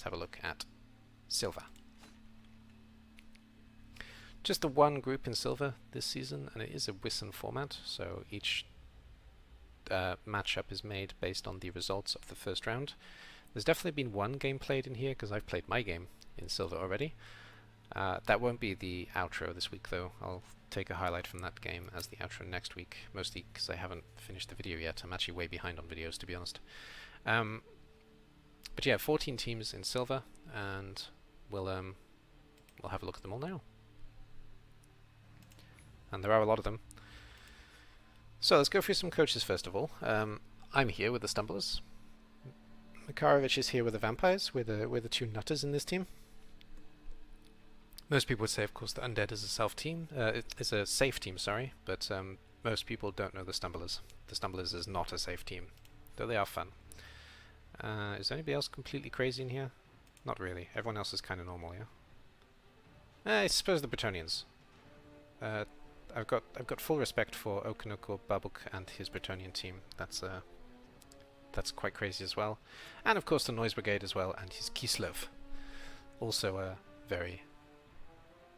let's have a look at Silver. Just the one group in Silver this season, and it is a Wisson format, so each matchup is made based on the results of the first round. There's definitely been one game played in here, because I've played my game in Silver already. That won't be the outro this week, though. I'll take a highlight from that game as the outro next week, mostly because I haven't finished the video yet. I'm actually way behind on videos, to be honest. But yeah, 14 teams in Silver, and we'll have a look at them all now. And there are a lot of them. So let's go through some coaches first of all. I'm here with the Stumblers. Makarovich is here with the Vampires. We're the two nutters in this team. Most people would say, of course, that Undead is a is a safe team, sorry, but most people don't know the Stumblers. The Stumblers is not a safe team, though they are fun. Is anybody else completely crazy in here? Not really. Everyone else is kind of normal, yeah. I suppose the Bretonnians. I've got full respect for Okanoko Babuk and his Bretonnian team. That's quite crazy as well. And of course the Noise Brigade as well, and his Kislev. Also very,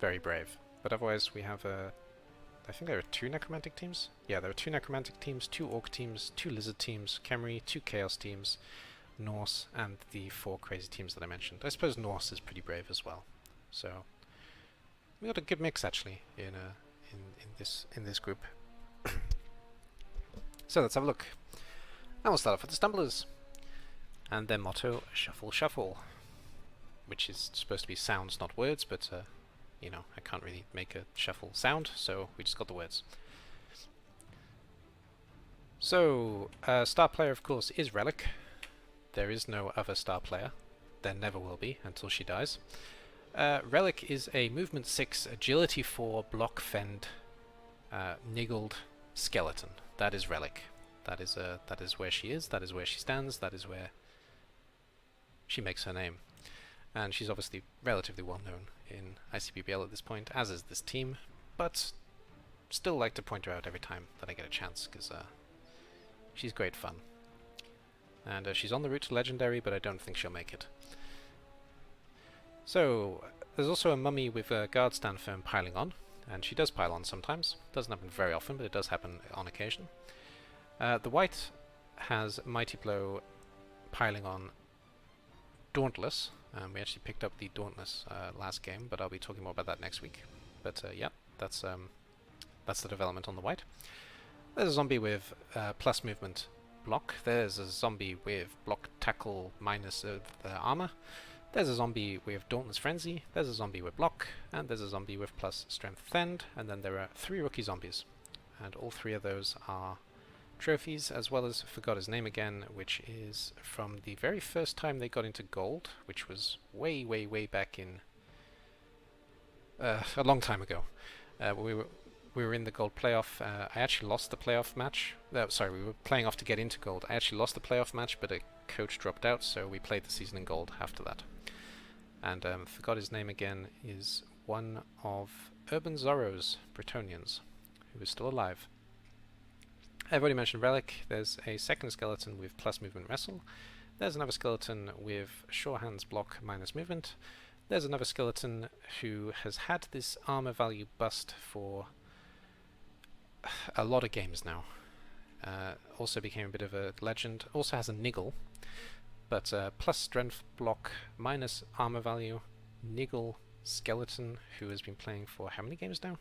very brave. But otherwise we have I think there are 2 Necromantic teams? Yeah, there are 2 Necromantic teams, 2 Orc teams, 2 Lizard teams, Khemri, 2 Chaos teams, Norse, and the 4 crazy teams that I mentioned. I suppose Norse is pretty brave as well. So we got a good mix actually in this group. So let's have a look. And we'll start off with the Stumblers. And their motto, Shuffle Shuffle. Which is supposed to be sounds, not words, but you know, I can't really make a shuffle sound, so we just got the words. So, star player of course is Relic. There is no other star player. There never will be until she dies. Relic is a movement 6, agility 4, block fend, niggled skeleton. That is Relic. That is where she is, that is where she stands, that is where she makes her name. And she's obviously relatively well known in ICBBL at this point, as is this team, but still like to point her out every time that I get a chance, because she's great fun. And she's on the route to Legendary, but I don't think she'll make it. So, there's also a mummy with a guard stand firm piling on, and she does pile on sometimes. Doesn't happen very often, but it does happen on occasion. The white has Mighty Blow piling on Dauntless. We actually picked up the Dauntless last game, but I'll be talking more about that next week. But yeah, that's the development on the white. There's a zombie with plus movement block. There's a zombie with block tackle minus armor. There's a zombie with Dauntless Frenzy. There's a zombie with block, and there's a zombie with plus strength fend. And then there are 3 rookie zombies, and all 3 of those are trophies, as well as forgot his name again, which is from the very first time they got into gold, which was way back in a long time ago. We were in the gold playoff. I actually lost the playoff match. Sorry, we were playing off to get into gold. I actually lost the playoff match, but a coach dropped out, so we played the season in gold after that. And forgot his name again, is one of Urban Zorro's Bretonnians, who is still alive. I've already mentioned Relic. There's a second skeleton with plus movement wrestle. There's another skeleton with sure hands block minus movement. There's another skeleton who has had this armor value bust for a lot of games now. Also became a bit of a legend. Also has a niggle, but plus strength block minus armor value. Niggle skeleton who has been playing for how many games now?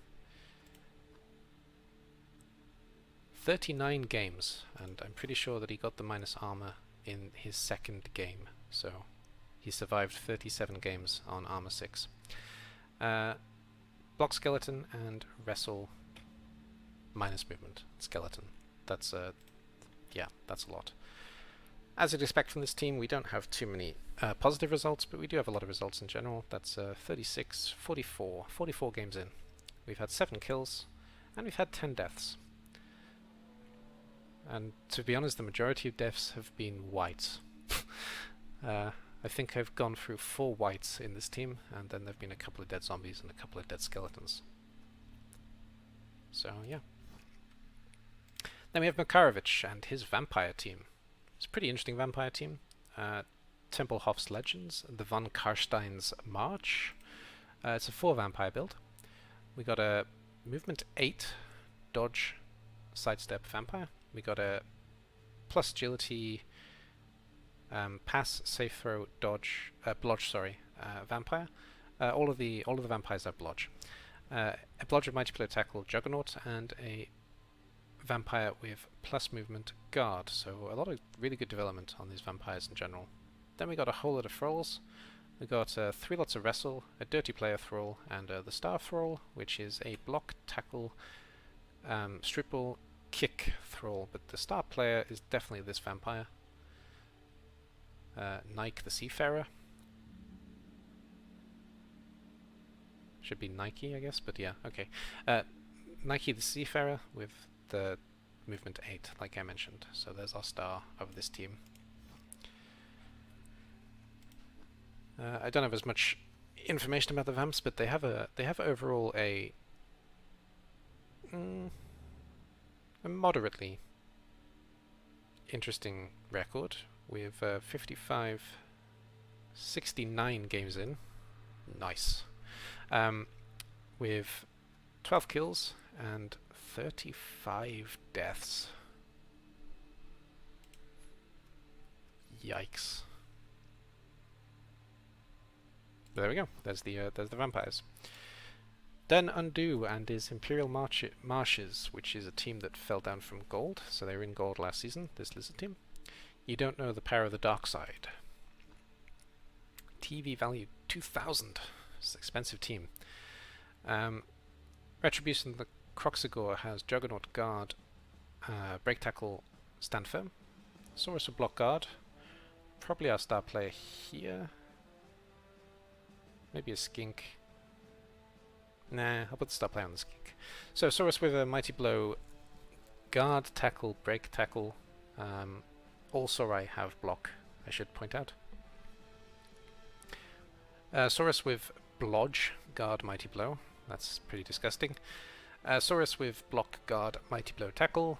39 games, and I'm pretty sure that he got the minus armor in his second game, so he survived 37 games on armor 6. Block skeleton and wrestle minus movement skeleton. That's yeah, that's a lot. As you'd expect from this team, we don't have too many positive results, but we do have a lot of results in general. That's 36, 44 games in. We've had 7 kills, and we've had 10 deaths. And to be honest, the majority of deaths have been whites. I think I've gone through 4 whites in this team, and then there have been a couple of dead zombies and a couple of dead skeletons. So, yeah. Then we have Makarovich and his vampire team. It's a pretty interesting vampire team. Tempelhof's Legends, the von Karstein's March. It's a 4 vampire build. We got a movement 8 dodge sidestep vampire. We got a plus agility pass, safe throw, dodge, blodge, sorry, vampire. All of the vampires have blodge. A blodge with mighty blow, tackle, juggernaut, and a vampire with plus movement guard. So a lot of really good development on these vampires in general. Then we got a whole lot of thralls. We got 3 lots of wrestle, a dirty player thrall, and the star thrall, which is a block, tackle, stripple, kick thrall. But the star player is definitely this vampire. Nike the Seafarer. Should be Nike, I guess, but yeah, okay. Nike the Seafarer with the movement 8, like I mentioned. So there's our star of this team. I don't have as much information about the vamps, but they have overall a moderately interesting record with 69 games in. Nice. With 12 kills and 35 deaths. Yikes. But there we go. There's the vampires. Then undo and is Imperial Marshes, which is a team that fell down from gold. So they were in gold last season, this lizard team. You don't know the power of the dark side. TV value 2,000. It's an expensive team. Retribution the Croxagore has Juggernaut Guard, Break Tackle, Stand Firm. Saurus will block guard. Probably our star player here. Maybe a skink. Nah, I'll put the star player on the skink. So Saurus with a Mighty Blow, Guard, Tackle, Break Tackle. All Saurai have block, I should point out. Saurus with Blodge, Guard, Mighty Blow. That's pretty disgusting. Saurus with Block, Guard, Mighty Blow, Tackle.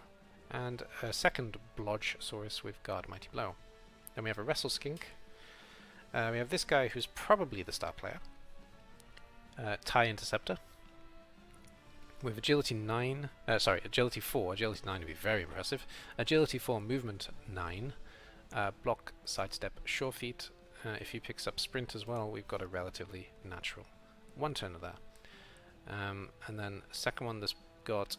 And a second Blodge Saurus with Guard, Mighty Blow. Then we have a Wrestle Skink. We have this guy who's probably the star player. TIE Interceptor. With Agility 9, Agility 4. Agility 9 would be very impressive. Agility 4, Movement 9. Block, Sidestep, Sure Feet. If he picks up Sprint as well, we've got a relatively natural 1 turn of that. And then second one that's got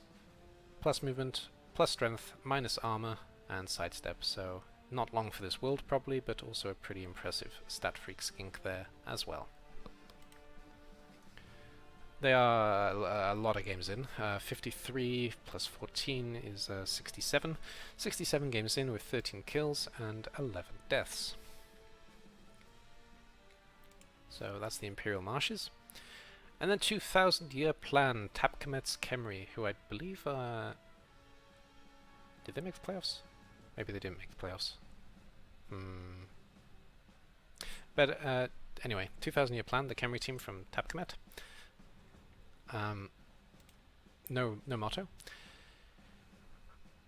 plus movement, plus strength, minus armor, and sidestep. So not long for this world probably, but also a pretty impressive stat freak skink there as well. They are a lot of games in. 53 plus 14 is 67. 67 games in with 13 kills and 11 deaths. So that's the Imperial Marshes. And then 2000-year plan, Tapcomet's Khemri, who I believe did they make the playoffs? Maybe they didn't make the playoffs. But anyway, 2000-year plan, the Khemri team from Tapcomet. No motto.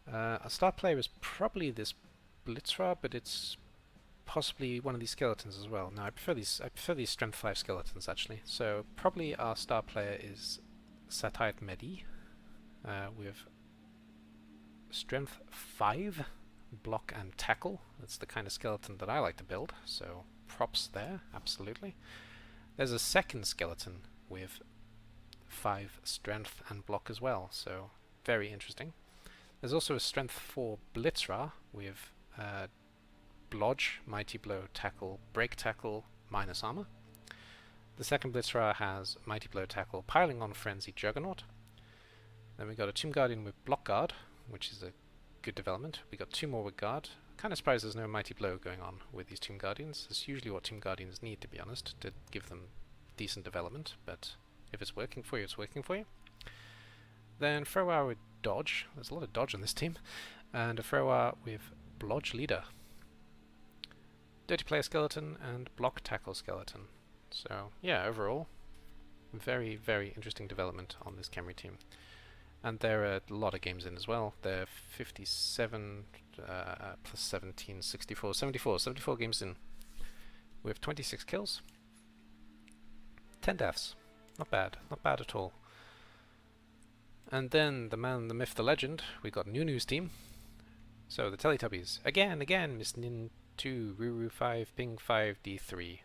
A star player is probably this Blitzra, but it's possibly one of these skeletons as well. No, I prefer these strength 5 skeletons actually. So probably our star player is Satayat Medi with strength 5, block and tackle. That's the kind of skeleton that I like to build, so props there, absolutely. There's a second skeleton with 5 strength and block as well, so very interesting. There's also a strength 4 Blitzra with Blodge, Mighty Blow, Tackle, Break Tackle, minus armor. The second Blitzra has Mighty Blow, Tackle, Piling on Frenzy, Juggernaut. Then we got a Tomb Guardian with Block Guard, which is a good development. We got 2 more with Guard. Kind of surprised there's no Mighty Blow going on with these Tomb Guardians. It's usually what Tomb Guardians need, to be honest, to give them decent development, but if it's working for you, it's working for you. Then Thrower with Dodge. There's a lot of dodge on this team. And a Thrower with Blodge Leader. Dirty Player Skeleton and Block Tackle Skeleton. So, yeah, overall, very, very interesting development on this Khemri team. And there are a lot of games in as well. They're 57 plus 17, 74 games in. with 26 kills, 10 deaths. Not bad, not bad at all. And then the man, the myth, the legend, we got Nunu's team. So the Teletubbies, again, Miss Nin 2, Ruru 5, Ping 5, D3.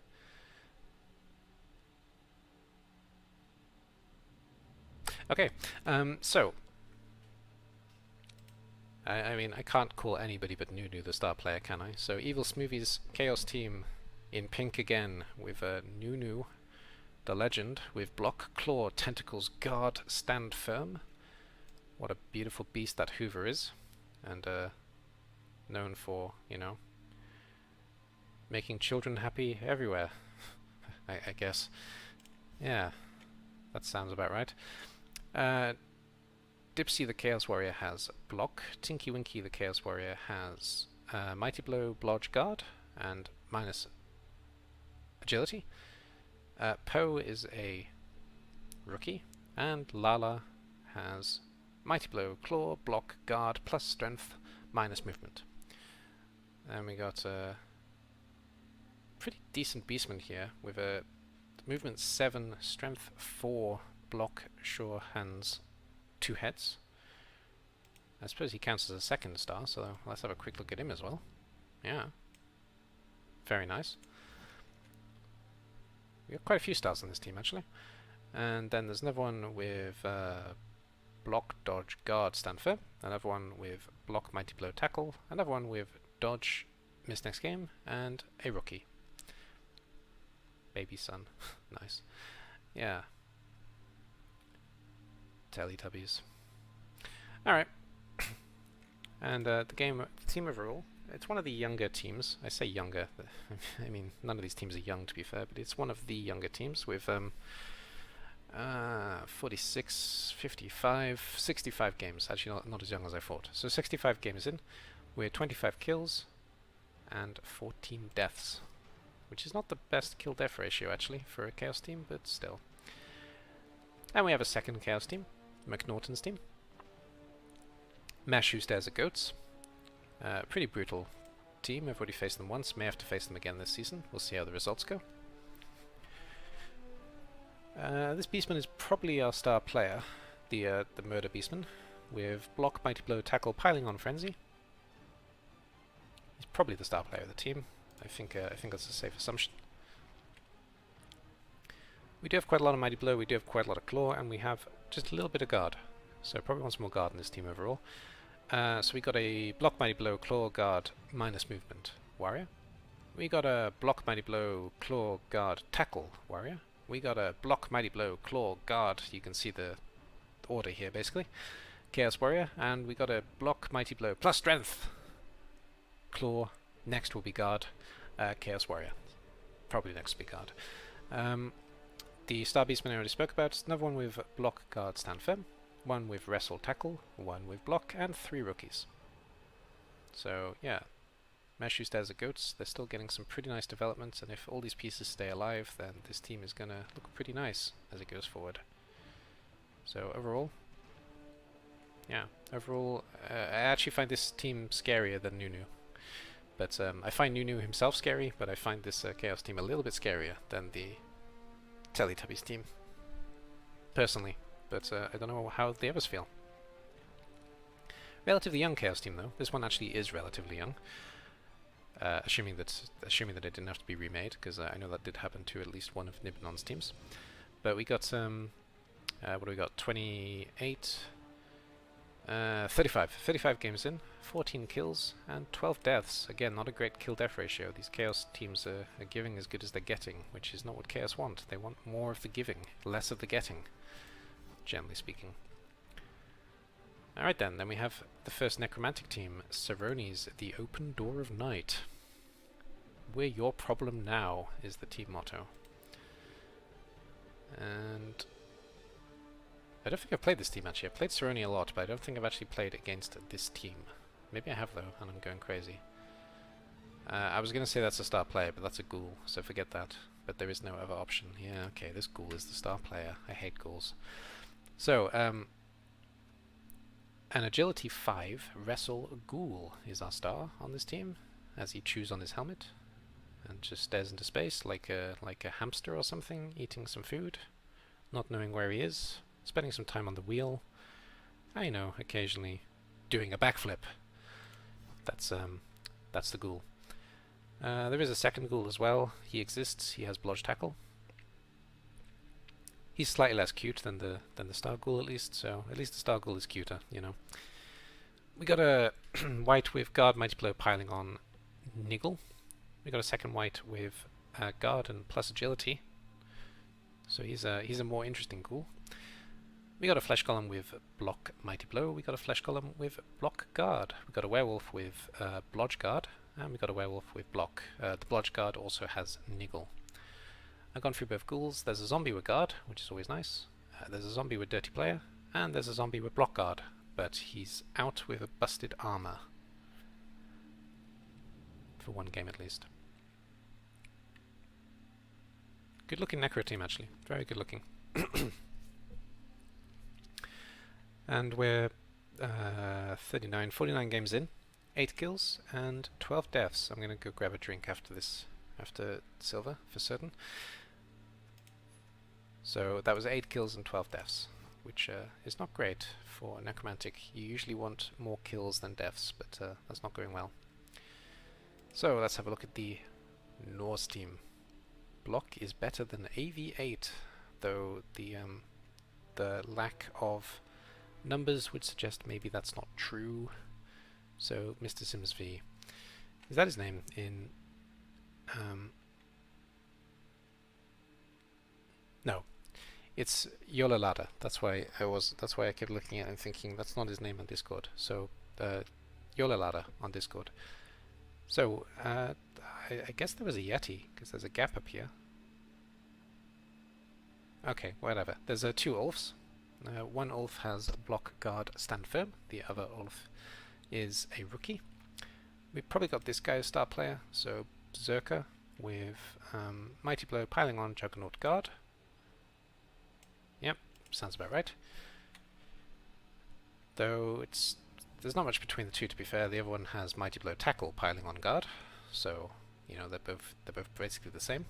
Okay, so I mean, I can't call anybody but Nunu the star player, can I? So Evil Smoothie's Chaos team in pink again with Nunu, the legend, with Block, Claw, Tentacles, Guard, Stand Firm. What a beautiful beast that Hoover is, and known for, you know, making children happy everywhere, I guess. Yeah, that sounds about right. Dipsy the Chaos Warrior has Block, Tinky Winky the Chaos Warrior has Mighty Blow, Blodge, Guard, and minus Agility. Poe is a rookie, and Lala has Mighty Blow, Claw, Block, Guard, plus Strength, minus Movement. And we got a pretty decent beastman here with a Movement 7, Strength 4, Block, Sure Hands, 2 heads. I suppose he counts as a second star, so let's have a quick look at him as well. Yeah. Very nice. We got quite a few stars on this team, actually. And then there's another one with Block, Dodge, Guard, Stand Firm. Another one with Block, Mighty Blow, Tackle. Another one with Dodge, Miss Next Game. And a rookie. Baby son. Nice. Yeah. Teletubbies. Alright. And the team overall, it's one of the younger teams. I say younger, I mean, none of these teams are young, to be fair, but it's one of the younger teams with 46, 55, 65 games. Actually, not as young as I thought. So 65 games in, with 25 kills and 14 deaths, which is not the best kill-death ratio, actually, for a Chaos team, but still. And we have a second Chaos team, McNaughton's team. Mash Who Stares at Goats. Pretty brutal team. I've already faced them once. May have to face them again this season. We'll see how the results go. This Beastman is probably our star player, the Murder Beastman, with Block, Mighty Blow, Tackle, Piling on Frenzy. He's probably the star player of the team. I think that's a safe assumption. We do have quite a lot of Mighty Blow, we do have quite a lot of Claw, and we have just a little bit of Guard. So probably want some more Guard in this team overall. So we got a Block, Mighty Blow, Claw, Guard, minus Movement Warrior. We got a Block, Mighty Blow, Claw, Guard, Tackle Warrior. We got a Block, Mighty Blow, Claw, Guard, you can see the order here basically, Chaos Warrior, and we got a Block, Mighty Blow, plus Strength, Claw, next will be Guard, Chaos Warrior. Probably next will be Guard. The Star Beastman I already spoke about, another one with Block, Guard, Stand Firm, one with Wrestle, Tackle, one with Block, and 3 rookies. So, yeah. Mash Who Stares at Goats, they're still getting some pretty nice developments, and if all these pieces stay alive, then this team is gonna look pretty nice as it goes forward. So, overall, yeah, I actually find this team scarier than Nunu. But I find Nunu himself scary, but I find this Chaos team a little bit scarier than the Teletubbies team, personally, but I don't know how the others feel. Relatively young Chaos team though. This one actually is relatively young, assuming that it didn't have to be remade, because I know that did happen to at least one of Nibnon's teams. But we got what do we got? 28, 35 games in, 14 kills and 12 deaths. Again, not a great kill-death ratio. These Chaos teams are giving as good as they're getting, which is not what Chaos want. They want more of the giving, less of the getting, generally speaking. Alright then we have the first Necromantic team, Cerrone's The Open Door of Night. We're your problem now, is the team motto. And I don't think I've played this team actually. I've played Cerrone a lot, but I don't think I've actually played against this team. Maybe I have though, and I'm going crazy. I was going to say that's a star player, but that's a ghoul, so forget that. But there is no other option. Yeah, okay, this ghoul is the star player. I hate ghouls. So, an Agility 5 Wrestle Ghoul is our star on this team, as he chews on his helmet. and just stares into space like a hamster or something, eating some food, not knowing where he is, spending some time on the wheel. I know, occasionally doing a backflip. That's the ghoul. There is a second ghoul as well. He exists. He has blodge tackle. He's slightly less cute than the star ghoul, at least. So at least the star ghoul is cuter, you know. We got a white with guard, mighty blow, piling on, niggle. We got a second white with guard and plus agility. So he's a more interesting ghoul. We got a flesh golem with block, mighty blow. We got a flesh golem with block, guard. We got a werewolf with blodge guard, and we got a werewolf with block. The blodge guard also has niggle. I've gone through both ghouls. There's a zombie with guard, which is always nice. There's a zombie with dirty player, and there's a zombie with block guard, but he's out with a busted armor. For one game at least. Good looking Necro team actually. Very good looking. And we're 49 games in, 8 kills and 12 deaths. I'm going to go grab a drink after this, after silver for certain. So that was 8 kills and 12 deaths, which is not great for Necromantic. You usually want more kills than deaths, but that's not going well. So let's have a look at the Norse team. Block is better than AV8, though the lack of numbers would suggest maybe that's not true. So Mr. Sims V, is that his name in no, it's Yolalada. That's why I kept looking at it and thinking that's not his name on Discord. So Yolalada on Discord. So I guess there was a Yeti because there's a gap up here. Okay, whatever. There's 2 Ulfs. One Ulf has block, guard, stand firm. The other Ulf is a rookie. We've probably got this guy as star player, so Berserker with mighty blow, piling on, juggernaut, guard. Yep, sounds about right. Though there's not much between the two, to be fair. The other one has mighty blow, tackle, piling on, guard. So you know they're both basically the same.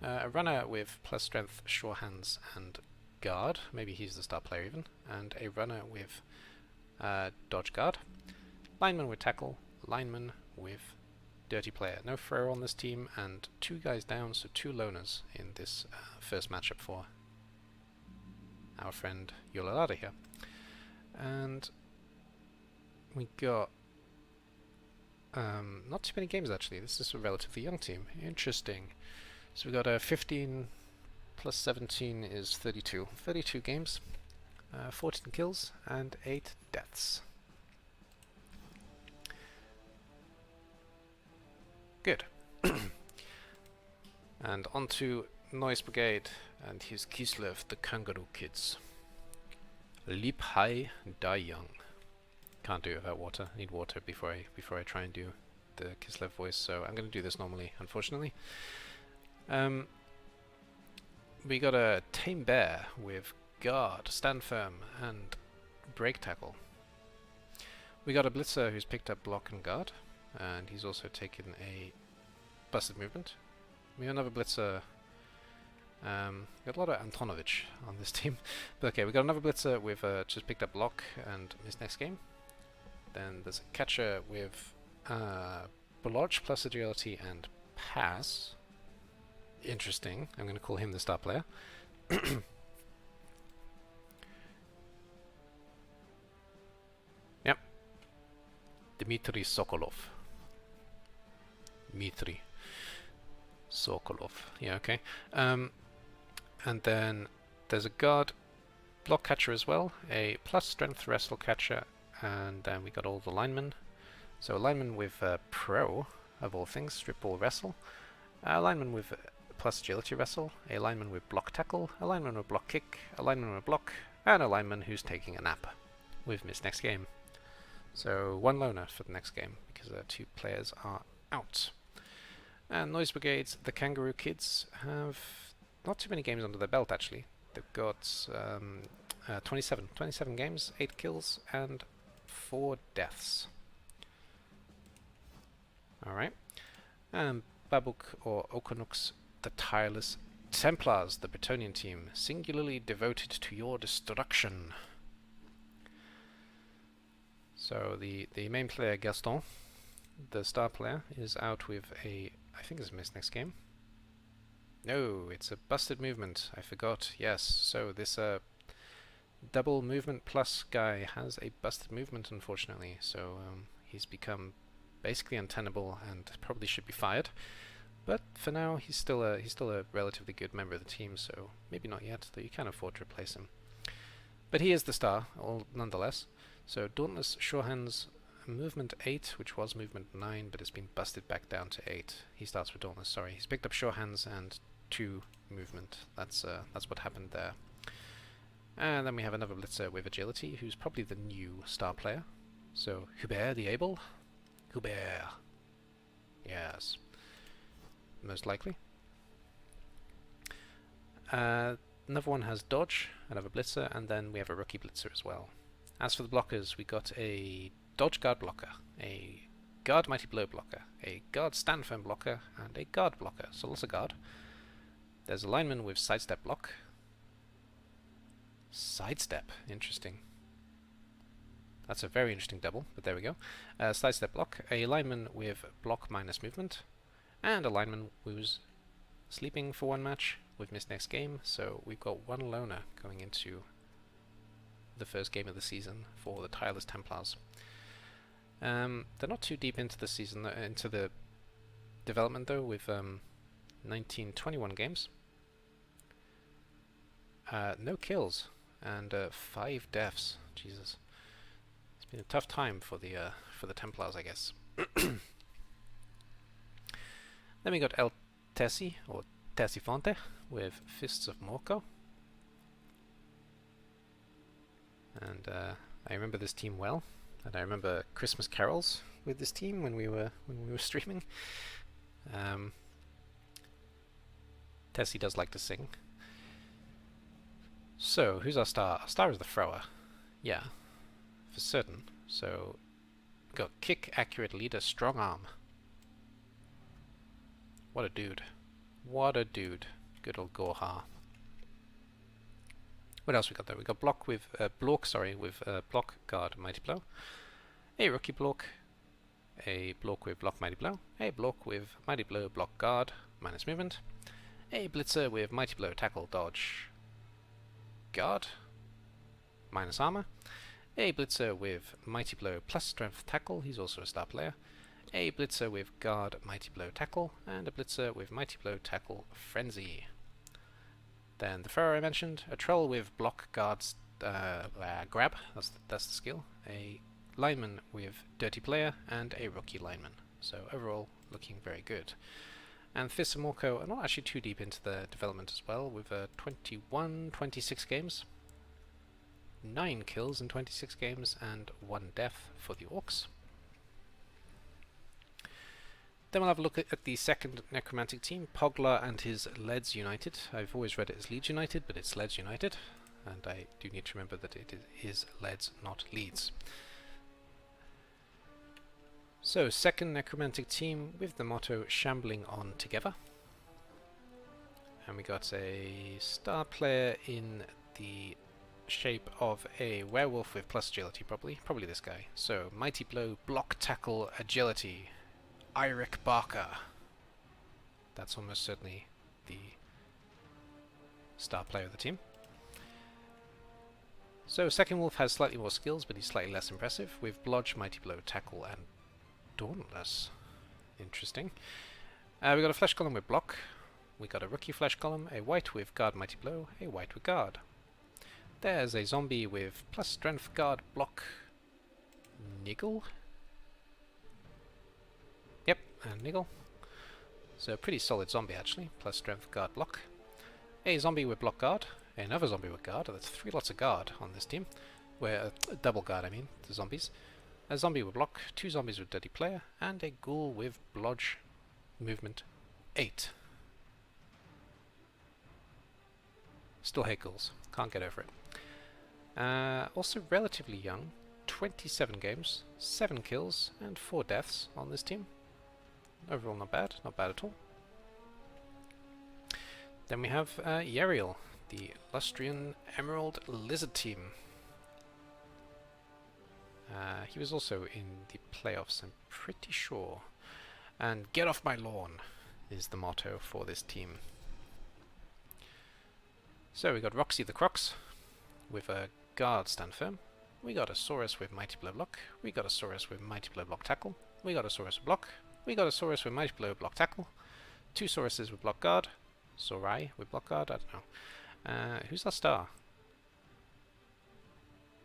A runner with plus strength, sure hands, and guard, maybe he's the star player even, and a runner with dodge guard, lineman with tackle, lineman with dirty player. No thrower on this team, and 2 guys down, so 2 loners in this first matchup for our friend Yolalada here. And we got not too many games actually. This is a relatively young team. Interesting. So we got a 15 plus 17 is 32. 32 games, 14 kills, and 8 deaths. Good. And on to Noise Brigade and his Kislev, the Kangaroo Kids. Leap high, die young. Can't do it without water. Need water before I try and do the Kislev voice, so I'm going to do this normally, unfortunately. We got a tame bear with guard, stand firm, and break tackle. We got a Blitzra who's picked up block and guard, and he's also taken a busted movement. We got another Blitzra. Got a lot of Antonovich on this team, but okay, we got another Blitzra with just picked up block and missed next game. Then there's a catcher with blodge plus agility and pass. Interesting. I'm going to call him the star player. Yep. Dmitry Sokolov. Dmitry Sokolov. Yeah, okay. And then there's a guard block catcher as well, a plus strength wrestle catcher, and then we got all the linemen. So a lineman with pro, of all things, strip ball wrestle, a lineman with plus agility wrestle, a lineman with block tackle, a lineman with block kick, a lineman with block, and a lineman who's taking a nap with missed next game. So 1 loner for the next game because 2 players are out. And Noise Brigades, the Kangaroo Kids, have not too many games under their belt actually. They've got 27 games, 8 kills, and 4 deaths. Alright. Babuk or Okonux, the tireless templars, the Bretonnian team, singularly devoted to your destruction. So the main player, Gaston, the star player, is out with a, I think it's missed next game. No, it's a busted movement. I forgot. Yes, so this double movement plus guy has a busted movement, unfortunately. So he's become basically untenable and probably should be fired. But for now, he's still a relatively good member of the team. So maybe not yet, though you can afford to replace him. But he is the star, nonetheless. So Dauntless Surehands, movement 8, which was movement 9, but it's been busted back down to 8. He starts with Dauntless. Sorry, he's picked up Surehands and 2 movement. That's what happened there. And then we have another Blitzer with Agility, who's probably the new star player. So Hubert the Able. Hubert. Yes. Most likely. Another one has Dodge, another Blitzer, and then we have a rookie Blitzer as well. As for the blockers, we got a Dodge Guard blocker, a Guard Mighty Blow blocker, a Guard Stand Firm blocker, and a Guard blocker. So lots of Guard. There's a lineman with Sidestep block. Sidestep, interesting. That's a very interesting double, but there we go. Sidestep block, a lineman with block minus movement, and a lineman who's sleeping for 1 match with missed next game. So we've got 1 loner going into the first game of the season for the tireless Templars. They're not too deep into the season, into the development though, with 1921 games. No kills and 5 deaths. Jesus, it's been a tough time for the Templars, I guess. Then we got El Tessie or Tessifonte with Fists of Morco. And I remember this team well, and I remember Christmas carols with this team when we were streaming. Tessie does like to sing. So who's our star? Our star is the thrower. Yeah, for certain. So we got kick, accurate leader, strong arm. What a dude! What a dude! Good old Gorha. What else we got there? We got block with block guard mighty blow, a rookie block, a block with block mighty blow, a block with mighty blow block guard minus movement, a blitzer with mighty blow tackle dodge guard minus armor, a blitzer with mighty blow plus strength tackle. He's also a star player. A blitzer with guard mighty blow tackle, and a blitzer with mighty blow tackle frenzy. Then the thrower I mentioned, a troll with block guards grab, that's the skill, a lineman with dirty player, and a rookie lineman. So overall, looking very good. And Fists of Morco are not actually too deep into the development as well, with 26 games, 9 kills in 26 games, and 1 death for the Orcs. Then we'll have a look at the second Necromantic team, Pogler and his Leads United. I've always read it as Leeds United, but it's Leads United, and I do need to remember that it is Leads, not Leeds. So, second Necromantic team with the motto Shambling On Together. And we got a star player in the shape of a werewolf with plus agility, probably this guy. So, Mighty Blow, Block, Tackle, Agility. Eirik Barker. That's almost certainly the star player of the team. So Second Wolf has slightly more skills, but he's slightly less impressive, with Blodge, Mighty Blow, Tackle, and Dauntless. Interesting. We got a Flesh Column with Block. We got a Rookie Flesh Column, a White with Guard, Mighty Blow, a White with Guard. There's a Zombie with plus Strength, Guard, Block, Niggle. Yep, and Niggle. So a pretty solid zombie actually, plus Strength, Guard, Block. A zombie with Block Guard, another zombie with Guard. That's 3 lots of Guard on this team. Where double Guard, I mean, the zombies. A zombie with Block, 2 zombies with Dirty Player, and a ghoul with Blodge movement 8. Still hate ghouls, can't get over it. Also relatively young, 27 games, 7 kills, and 4 deaths on this team. Overall not bad at all. Then we have Yeriel, the Lustrian Emerald Lizard team. He was also in the playoffs, I'm pretty sure. And get off my lawn is the motto for this team. So we got Roxy the Crocs with a guard stand firm. We got a Saurus with mighty blow block. We got a Saurus with mighty blow block tackle. We got a Saurus with block. We got a Saurus with mighty blow block tackle. 2 Sauruses with block guard. Saurai with block guard, I don't know. Who's our star?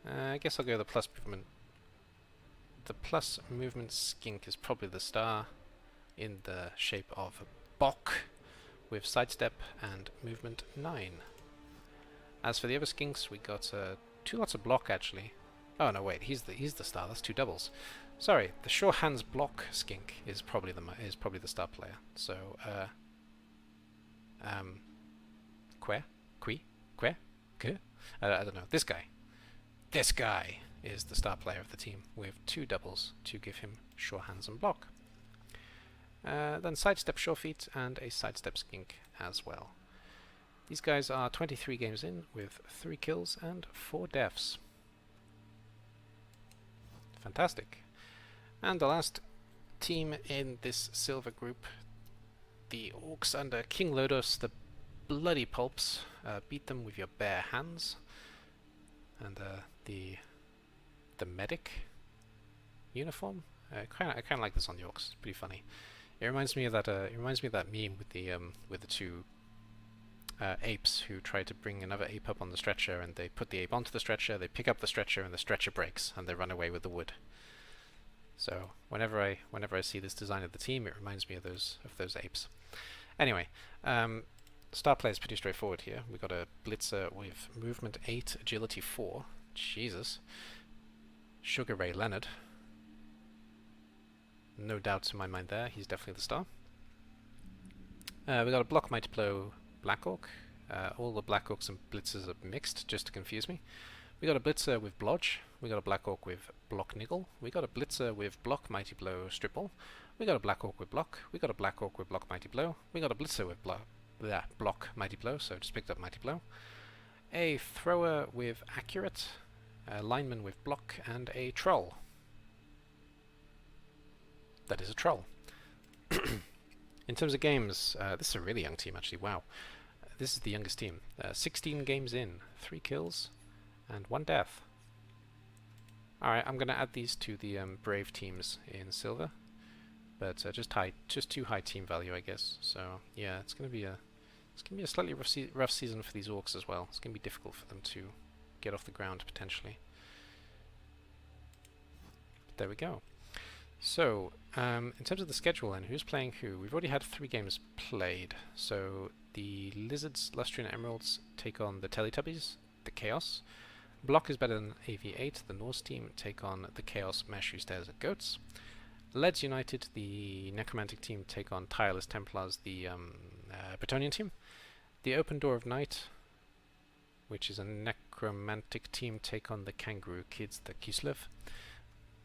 I guess I'll go the plus movement. The plus movement skink is probably the star in the shape of Bok with sidestep and movement 9. As for the other skinks, we got 2 lots of block actually. Oh no, wait, he's the star. That's 2 doubles. Sorry, the sure hands block skink is probably the star player. So I don't know. This guy is the star player of the team with 2 doubles to give him sure hands and block. Then sidestep sure feet and a sidestep skink as well. These guys are 23 games in with 3 kills and 4 deaths. Fantastic. And the last team in this silver group, the Orcs under King Lodos, the bloody pulps. Beat them with your bare hands. And the medic uniform. I kind of like this on the Orcs. It's pretty funny. It reminds me of that. It reminds me of that meme with the 2 apes who try to bring another ape up on the stretcher, and they put the ape onto the stretcher. They pick up the stretcher, and the stretcher breaks, and they run away with the wood. So whenever I see this design of the team, it reminds me of those apes. Anyway, star play is pretty straightforward here. We got a Blitzra with movement 8, agility 4. Jesus. Sugar Ray Leonard. No doubts in my mind there. He's definitely the star. We got a block mighty blow Black Orc. All the Black Orcs and Blitzers are mixed, just to confuse me. We got a Blitzer with Blodge. We got a Black Orc with Block Niggle. We got a Blitzer with Block Mighty Blow Stripple. We got a Black Orc with Block. We got a Black Orc with Block Mighty Blow. We got a Blitzer with Block Mighty Blow, so just picked up Mighty Blow. A Thrower with Accurate. A Lineman with Block. And a Troll. That is a Troll. In terms of games, this is a really young team actually, wow. This is the youngest team. 16 games in, 3 kills, and 1 death. Alright, I'm going to add these to the brave teams in silver, but just too high team value, I guess. So yeah, it's going to be a slightly rough season for these Orcs as well. It's going to be difficult for them to get off the ground potentially. But there we go. So, in terms of the schedule then, who's playing who? We've already had 3 games played. So, the Lizards, Lustrian Emeralds take on the Teletubbies, the Chaos. Block is better than AV8, the Norse team take on the Chaos Mesh who stares at goats. Leads United, the Necromantic team take on tireless Templars, the Bretonnian team. The Open Door of Night, which is a Necromantic team, take on the Kangaroo Kids, the Kislev.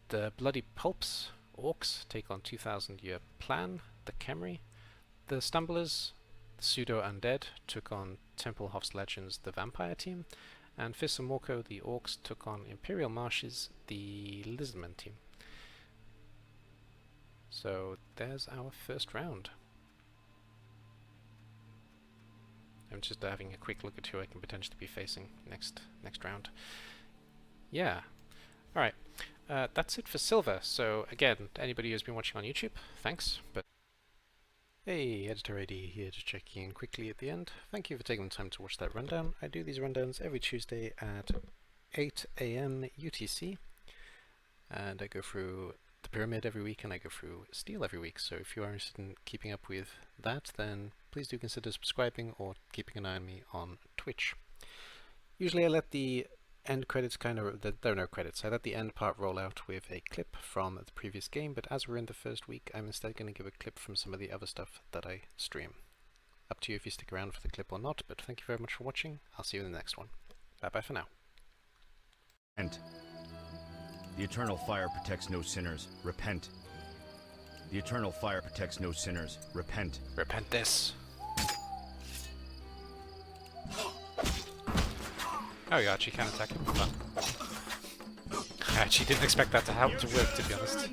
The Bloody Pulps, Orcs, take on 2000 Year Plan, the Khemri. The Stumblers, the Pseudo Undead, took on Templehof's Legends, the Vampire team. And Fissamorco, the Orcs, took on Imperial Marshes, the Lizardmen team. So there's our first round. I'm just having a quick look at who I can potentially be facing next round. Yeah. Alright. That's it for silver. So again, anybody who's been watching on YouTube, thanks. But hey, Editor AD here, just checking in quickly at the end. Thank you for taking the time to watch that rundown. I do these rundowns every Tuesday at 8 AM UTC, and I go through the Pyramid every week, and I go through Steel every week. So if you are interested in keeping up with that, then please do consider subscribing or keeping an eye on me on Twitch. Usually I let the end credits there are no credits. I let the end part roll out with a clip from the previous game, but as we're in the first week, I'm instead going to give a clip from some of the other stuff that I stream. Up to you if you stick around for the clip or not, but thank you very much for watching. I'll see you in the next one. Bye bye for now. Repent. The eternal fire protects no sinners. Repent. The eternal fire protects no sinners. Repent. Repent this. Oh, you actually can attack him? Fun. I actually didn't expect that to help to work, to be honest.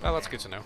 Well, that's good to know.